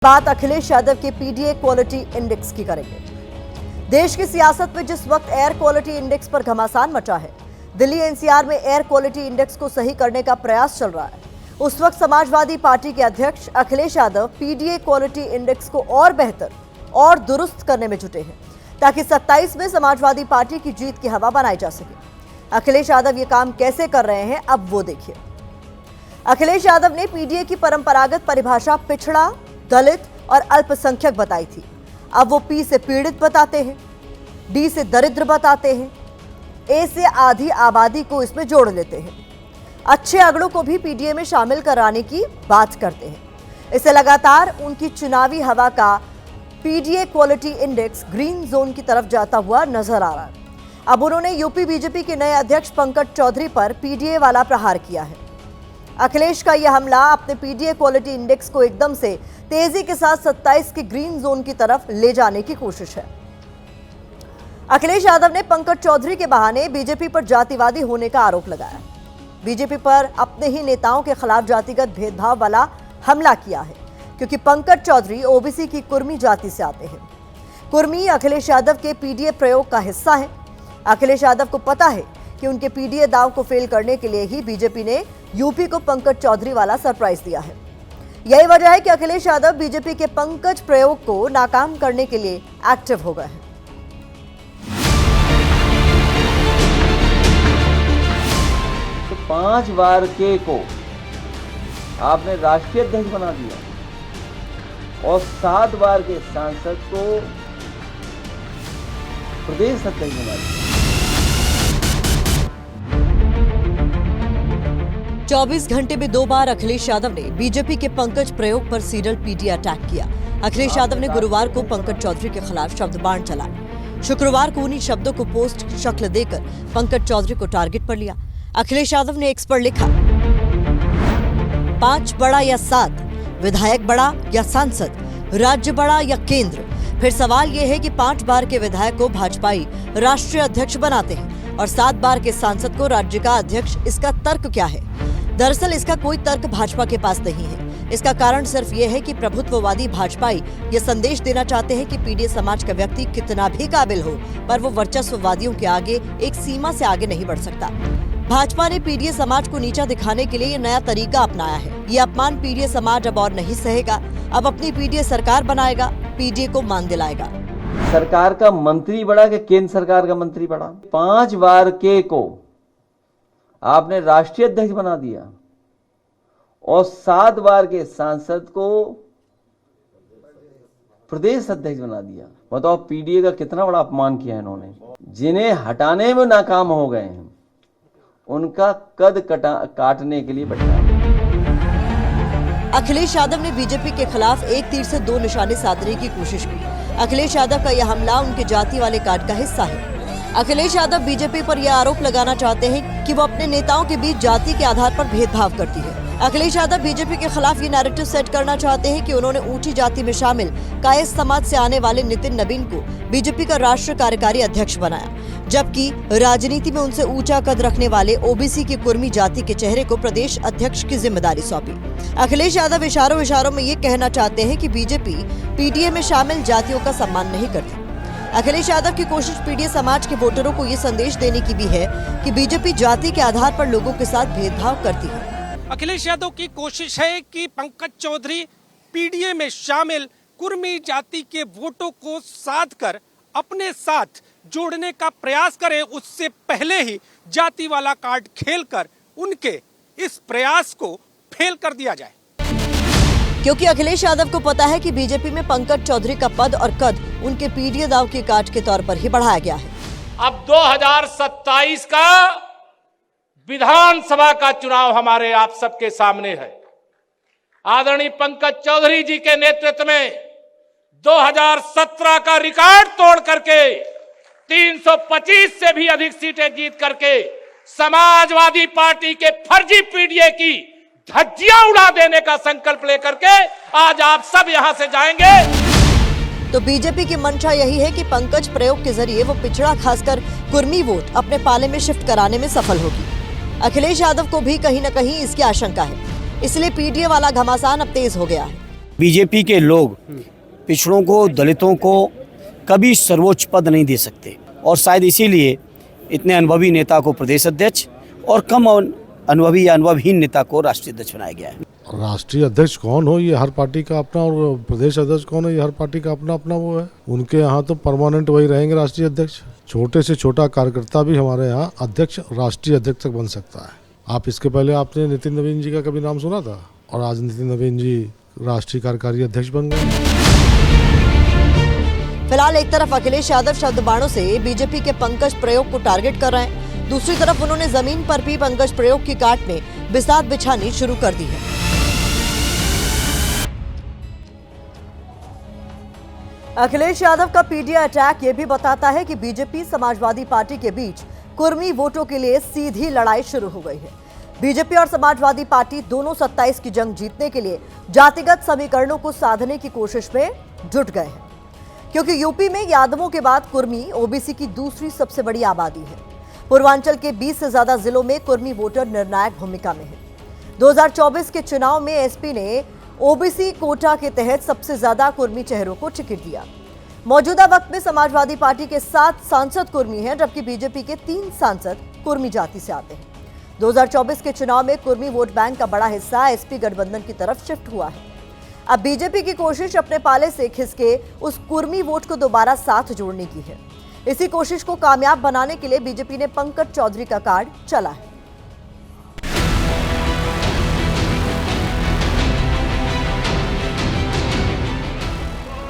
बात अखिलेश यादव के PDA quality index की करेंगे। देश की सियासत में जिस वक्त एयर क्वालिटी इंडेक्स पर घमासान मचा है, दिल्ली एनसीआर में एयर क्वालिटी इंडेक्स को सही करने का प्रयास चल रहा है। उस वक्त समाजवादी पार्टी के अध्यक्ष Akhilesh Yadav PDA quality index को और बेहतर और दुरुस्त करने में जुटे हैं, ताकि 27 में समाजवादी पार्टी की जीत की हवा बनाई जा सके। अखिलेश यादव ये काम कैसे कर रहे हैं, अब वो देखिए। अखिलेश यादव ने पीडीए की परंपरागत परिभाषा पिछड़ा, दलित और अल्पसंख्यक बताई थी। अब वो पी से पीड़ित बताते हैं, डी से दरिद्र बताते हैं, ए से आधी आबादी को इसमें जोड़ लेते हैं। अच्छे अगड़ों को भी पीडीए में शामिल कराने की बात करते हैं। इससे लगातार उनकी चुनावी हवा का PDA quality index green zone की तरफ जाता हुआ नजर आ रहा है। अब उन्होंने यूपी बीजेपी के नए अध्यक्ष पंकज चौधरी पर पीडीए वाला प्रहार किया है। अखिलेश का यह हमला अपने पीडीए क्वालिटी इंडेक्स को एकदम से तेजी के साथ 27 के ग्रीन जोन की तरफ ले जाने की कोशिश है। अखिलेश यादव ने पंकज चौधरी के बहाने बीजेपी पर जातिवादी होने का आरोप लगाया। बीजेपी पर अपने ही नेताओं के खिलाफ जातिगत भेदभाव वाला हमला किया है, क्योंकि पंकज चौधरी ओबीसी की कुर्मी जाति से आते हैं। कुर्मी अखिलेश यादव के पीडीए प्रयोग का हिस्सा है। अखिलेश यादव को पता है कि उनके पीडीए दाव को फेल करने के लिए ही बीजेपी ने यूपी को पंकज चौधरी वाला सरप्राइज दिया है। यही वजह है कि अखिलेश यादव बीजेपी के पंकज प्रयोग को नाकाम करने के लिए एक्टिव हो गए हैं। तो 5 बार के को आपने राष्ट्रीय अध्यक्ष बना दिया और 7 बार के सांसद को प्रदेश अध्यक्ष बना दिया। 24 घंटे में 2 बार अखिलेश यादव ने बीजेपी के पंकज प्रयोग पर सीरियल पीडीए अटैक किया। अखिलेश यादव ने गुरुवार को पंकज चौधरी के खिलाफ शब्द बाण चलाया। शुक्रवार को उन्हीं शब्दों को पोस्ट शक्ल देकर पंकज चौधरी को टारगेट पर लिया। अखिलेश यादव ने एक्स पर लिखा, 5 बड़ा या 7, विधायक बड़ा या सांसद, राज्य बड़ा या केंद्र। फिर सवाल यह है कि 5 बार के विधायक को भाजपाई राष्ट्रीय अध्यक्ष बनाते हैं और 7 बार के सांसद को राज्य का अध्यक्ष। इसका तर्क क्या है? दरअसल इसका कोई तर्क भाजपा के पास नहीं है। इसका कारण सिर्फ ये है कि प्रभुत्ववादी भाजपाई ये संदेश देना चाहते हैं कि पीडीए समाज का व्यक्ति कितना भी काबिल हो, पर वो वर्चस्ववादियों के आगे एक सीमा से आगे नहीं बढ़ सकता। भाजपा ने पीडीए समाज को नीचा दिखाने के लिए ये नया तरीका अपनाया है। ये अपमान पीडीए समाज अब और नहीं सहेगा। अब अपनी पीडीए सरकार बनाएगा, पीडीए को मान दिलाएगा। सरकार का मंत्री बड़ा कि केंद्र सरकार का मंत्री बड़ा? 5 बार के को आपने राष्ट्रीय अध्यक्ष बना दिया और 7 बार के सांसद को प्रदेश अध्यक्ष बना दिया। बताओ पीडीए का कितना बड़ा अपमान किया है इन्होंने। जिन्हें हटाने में नाकाम हो गए हैं उनका कद काटने के लिए बैठा। अखिलेश यादव ने बीजेपी के खिलाफ एक तीर से 2 निशाने साधने की कोशिश की। अखिलेश यादव का यह हमला उनके जाति वाले कार्ड का हिस्सा है। अखिलेश यादव बीजेपी पर यह आरोप लगाना चाहते हैं कि वो अपने नेताओं के बीच जाति के आधार पर भेदभाव करती है। अखिलेश यादव बीजेपी के खिलाफ ये नैरेटिव सेट करना चाहते हैं कि उन्होंने ऊंची जाति में शामिल कायस्थ समाज से आने वाले नितिन नबीन को बीजेपी का राष्ट्रीय कार्यकारी अध्यक्ष बनाया, जबकि राजनीति में उनसे ऊंचा कद रखने वाले ओबीसी की कुर्मी जाति के चेहरे को प्रदेश अध्यक्ष की जिम्मेदारी सौंपी। अखिलेश यादव इशारों में ये कहना चाहते हैं कि बीजेपी पीडीए में शामिल जातियों का सम्मान नहीं करती। अखिलेश यादव की कोशिश पीडीए समाज के वोटरों को ये संदेश देने की भी है कि बीजेपी जाति के आधार पर लोगों के साथ भेदभाव करती है। अखिलेश यादव की कोशिश है कि पंकज चौधरी पीडीए में शामिल कुर्मी जाति के वोटों को साध कर अपने साथ जोड़ने का प्रयास करें। उससे पहले ही जाति वाला कार्ड खेलकर उनके इस प्रयास को फेल कर दिया जाए, क्योंकि अखिलेश यादव को पता है कि बीजेपी में पंकज चौधरी का पद और कद उनके पीडीए दाव की काट के तौर पर ही बढ़ाया गया है। अब 2027 का विधानसभा का चुनाव हमारे आप सबके सामने है। आदरणीय पंकज चौधरी जी के नेतृत्व में 2017 का रिकॉर्ड तोड़ करके 325 से भी अधिक सीटें जीत करके समाजवादी पार्टी के फर्जी पीडीए की धज्जियां उड़ा देने का संकल्प लेकर के आज आप सब यहां से जाएंगे। तो बीजेपी की मंशा यही है कि पंकज प्रयोग के जरिए वो पिछड़ा खासकर कुर्मी वोट अपने पाले में शिफ्ट कराने में सफल होगी। अखिलेश यादव को भी कहीं न कहीं इसकी आशंका है। इसलिए पीडीए वाला घमासान अब तेज हो गया है। बीजेपी के लोग पिछड़ों को, दलितों को कभी सर्वोच्च पद नहीं दे सकते और शायद इसीलिए इतने अनुभवी नेता को प्रदेश अध्यक्ष और कम अनुभवी या अनुभवहीन नेता को राष्ट्रीय अध्यक्ष बनाया गया है। राष्ट्रीय अध्यक्ष कौन हो ये हर पार्टी का अपना, और प्रदेश अध्यक्ष कौन है ये हर पार्टी का अपना अपना वो है। उनके यहाँ तो परमानेंट वही रहेंगे राष्ट्रीय अध्यक्ष। छोटे से छोटा कार्यकर्ता भी हमारे यहाँ अध्यक्ष, राष्ट्रीय अध्यक्ष तक बन सकता है। आप इसके पहले आपने नितिन नवीन जी का कभी नाम सुना था? और आज नितिन नवीन जी राष्ट्रीय कार्यकारी अध्यक्ष बन गए। फिलहाल एक तरफ अखिलेश यादव शब्द बाणों से बीजेपी के पंकज प्रयोग को टारगेट कर रहे हैं, दूसरी तरफ उन्होंने जमीन पर भी पंकज प्रयोग की काट में बिसात बिछानी शुरू कर दी है। अखिलेश यादव का पीडीए अटैक ये भी बताता है कि बीजेपी समाजवादी पार्टी के बीच कुर्मी वोटों के लिए सीधी लड़ाई शुरू हो गई है। बीजेपी और समाजवादी पार्टी दोनों 27 की जंग जीतने के लिए जातिगत समीकरणों को साधने की कोशिश में जुट गए हैं, क्योंकि यूपी में यादवों के बाद कुर्मी ओबीसी की दूसरी सबसे बड़ी आबादी है। पूर्वांचल के 20 से ज्यादा जिलों में कुर्मी वोटर निर्णायक भूमिका में है। 2024 के चुनाव में एसपी ने ओबीसी कोटा के तहत सबसे ज्यादा कुर्मी चेहरों को टिकट दिया। मौजूदा वक्त में समाजवादी पार्टी के 7 सांसद कुर्मी हैं, जबकि बीजेपी के 3 सांसद कुर्मी जाति से आते हैं। 2024 के चुनाव में कुर्मी वोट बैंक का बड़ा हिस्सा एसपी गठबंधन की तरफ शिफ्ट हुआ है। अब बीजेपी की कोशिश अपने पाले से खिसके उस कुर्मी वोट को दोबारा साथ जोड़ने की है। इसी कोशिश को कामयाब बनाने के लिए बीजेपी ने पंकज चौधरी का कार्ड चला है।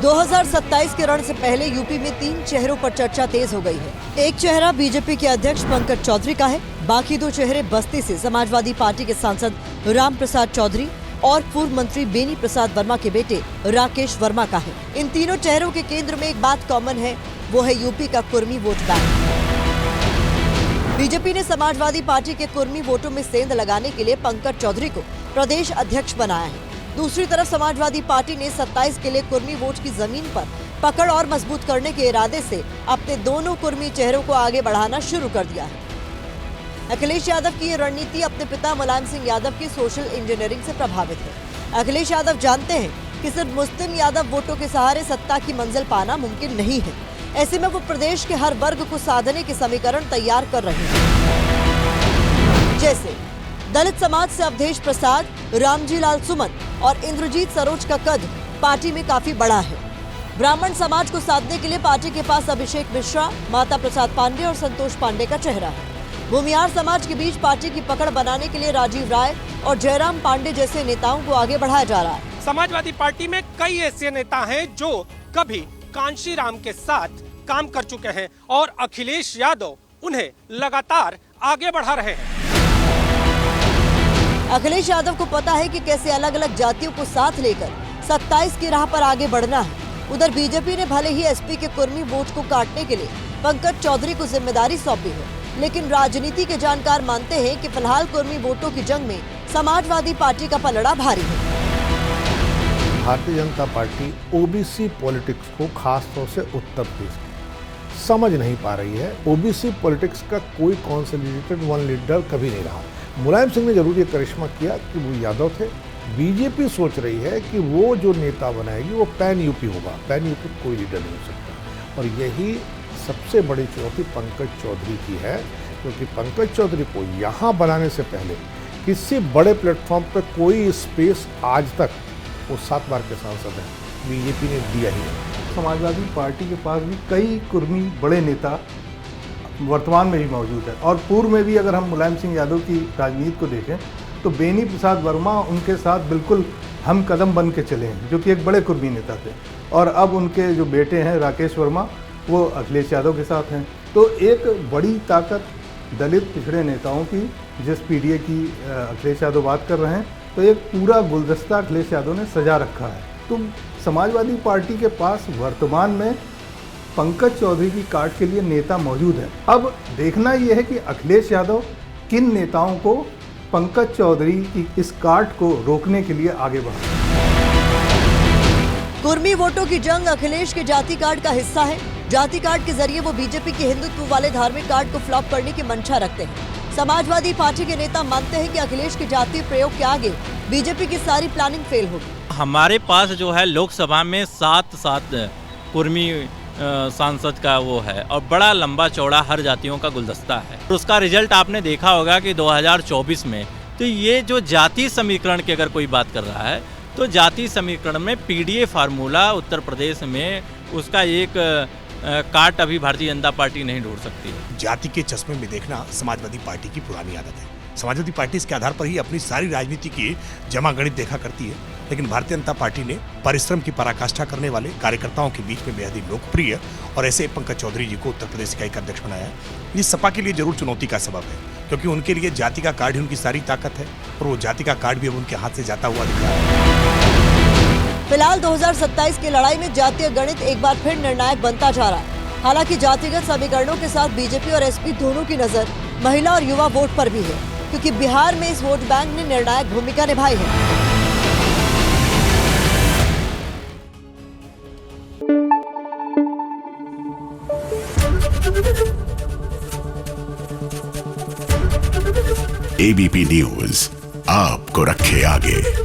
दो 2027 के रण से पहले यूपी में 3 चेहरों पर चर्चा तेज हो गई है। एक चेहरा बीजेपी के अध्यक्ष पंकज चौधरी का है, बाकी 2 चेहरे बस्ती से समाजवादी पार्टी के सांसद राम प्रसाद चौधरी और पूर्व मंत्री बेनी प्रसाद वर्मा के बेटे राकेश वर्मा का है। इन तीनों चेहरों के केंद्र में एक बात कॉमन है, वो है यूपी का कुर्मी वोट बैंक। बीजेपी ने समाजवादी पार्टी के कुर्मी वोटों में सेंध लगाने के लिए पंकज चौधरी को प्रदेश अध्यक्ष बनाया है। दूसरी तरफ समाजवादी पार्टी ने 27 के लिए कुर्मी वोट की जमीन पर पकड़ और मजबूत करने के इरादे से अपने दोनों कुर्मी चेहरों को आगे बढ़ाना शुरू कर दिया है। अखिलेश यादव की ये रणनीति अपने पिता मुलायम सिंह यादव की सोशल इंजीनियरिंग से प्रभावित है। अखिलेश यादव जानते हैं कि सिर्फ मुस्लिम यादव वोटों के सहारे सत्ता की मंजिल पाना मुमकिन नहीं है। ऐसे में वो प्रदेश के हर वर्ग को साधने के समीकरण तैयार कर रहे हैं। जैसे दलित समाज से अवधेश प्रसाद, रामजी लाल सुमन और इंद्रजीत सरोज का कद पार्टी में काफी बड़ा है। ब्राह्मण समाज को साधने के लिए पार्टी के पास अभिषेक मिश्रा, माता प्रसाद पांडे और संतोष पांडे का चेहरा है। भूमिहार समाज के बीच पार्टी की पकड़ बनाने के लिए राजीव राय और जयराम पांडे जैसे नेताओं को आगे बढ़ाया जा रहा है। समाजवादी पार्टी में कई ऐसे नेता हैं जो कभी कांशीराम के साथ काम कर चुके हैं और अखिलेश यादव उन्हें लगातार आगे बढ़ा रहे हैं। अखिलेश यादव को पता है कि कैसे अलग अलग जातियों को साथ लेकर 27 की राह पर आगे बढ़ना है। उधर बीजेपी ने भले ही एसपी के कुर्मी वोट को काटने के लिए पंकज चौधरी को जिम्मेदारी सौंपी है, लेकिन राजनीति के जानकार मानते हैं कि फिलहाल कुर्मी वोटों की जंग में समाजवादी पार्टी का पलड़ा भारी है। Bharatiya Janata party OBC politics को खास तौर से उत्तर प्रदेश समझ नहीं पा रही है। ओबीसी पॉलिटिक्स का कोई कॉन्सोलिडेटेड वन लीडर कभी नहीं रहा। मुलायम सिंह ने जरूर ये करिश्मा किया कि वो यादव थे। बीजेपी सोच रही है कि वो जो नेता बनाएगी वो पैन यूपी होगा, पैन यूपी कोई लीडर नहीं हो सकता। और यही सबसे बड़ी चुनौती पंकज चौधरी की है, क्योंकि पंकज चौधरी को यहाँ बनाने से पहले किसी बड़े प्लेटफॉर्म पर कोई स्पेस आज तक, वो 7 बार के सांसद हैं, बीजेपी ने दिया ही नहीं। समाजवादी पार्टी के पास भी कई कुर्मी बड़े नेता वर्तमान में भी मौजूद है और पूर्व में भी अगर हम मुलायम सिंह यादव की राजनीति को देखें तो बेनी प्रसाद वर्मा उनके साथ बिल्कुल हम कदम बन के चले हैं, जो कि एक बड़े कुर्मी नेता थे। और अब उनके जो बेटे हैं राकेश वर्मा, वो अखिलेश यादव के साथ हैं। तो एक बड़ी ताकत दलित पिछड़े नेताओं की, जिस पीडीए की अखिलेश यादव बात कर रहे हैं, तो एक पूरा गुलदस्ता अखिलेश यादव ने सजा रखा है। तो समाजवादी पार्टी के पास वर्तमान में पंकज चौधरी की कार्ड के लिए नेता मौजूद है। अब देखना यह है कि अखिलेश यादव किन नेताओं को पंकज चौधरी की इस कार्ड को रोकने के लिए आगे बढ़े। कुर्मी वोटों की जंग अखिलेश के जाति कार्ड का हिस्सा है। जाति कार्ड के जरिए वो बीजेपी के हिंदुत्व वाले धार्मिक कार्ड को फ्लॉप करने की मंशा रखते हैं। समाजवादी पार्टी के नेता मानते हैं कि अखिलेश के जातीय प्रयोग के आगे बीजेपी की सारी प्लानिंग फेल होगी। हमारे पास जो है लोकसभा में 7 कुर्मी सांसद का वो है और बड़ा लंबा चौड़ा हर जातियों का गुलदस्ता है। तो उसका रिजल्ट आपने देखा होगा कि 2024 में तो ये जो जाति समीकरण की अगर कोई बात कर रहा है तो जाति समीकरण में पीडीए फार्मूला उत्तर प्रदेश में उसका एक काट अभी भारतीय जनता पार्टी नहीं ढूंढ सकती। जाति के चश्मे में देखना समाजवादी पार्टी की पुरानी आदत है। समाजवादी पार्टी इसके आधार पर ही अपनी सारी राजनीति की जमागणित देखा करती है, लेकिन भारतीय जनता पार्टी ने परिश्रम की पराकाष्ठा करने वाले कार्यकर्ताओं के बीच में बेहद ही लोकप्रिय और ऐसे पंकज चौधरी जी को उत्तर प्रदेश इकाई का अध्यक्ष बनाया है। ये सपा के लिए जरूर चुनौती का सबब है, क्योंकि उनके लिए जाति का कार्ड ही उनकी सारी ताकत है और वो जाति का कार्ड भी अब उनके हाथ से जाता हुआ दिख रहा है। फिलहाल 2027 की लड़ाई में जातीय गणित एक बार फिर निर्णायक बनता जा रहा है। हालांकि जातिगत समीकरणों के साथ बीजेपी और एसपी दोनों की नजर महिला और युवा वोट पर भी है, क्योंकि बिहार में इस वोट बैंक ने निर्णायक भूमिका निभाई है। एबीपी न्यूज आपको रखे आगे।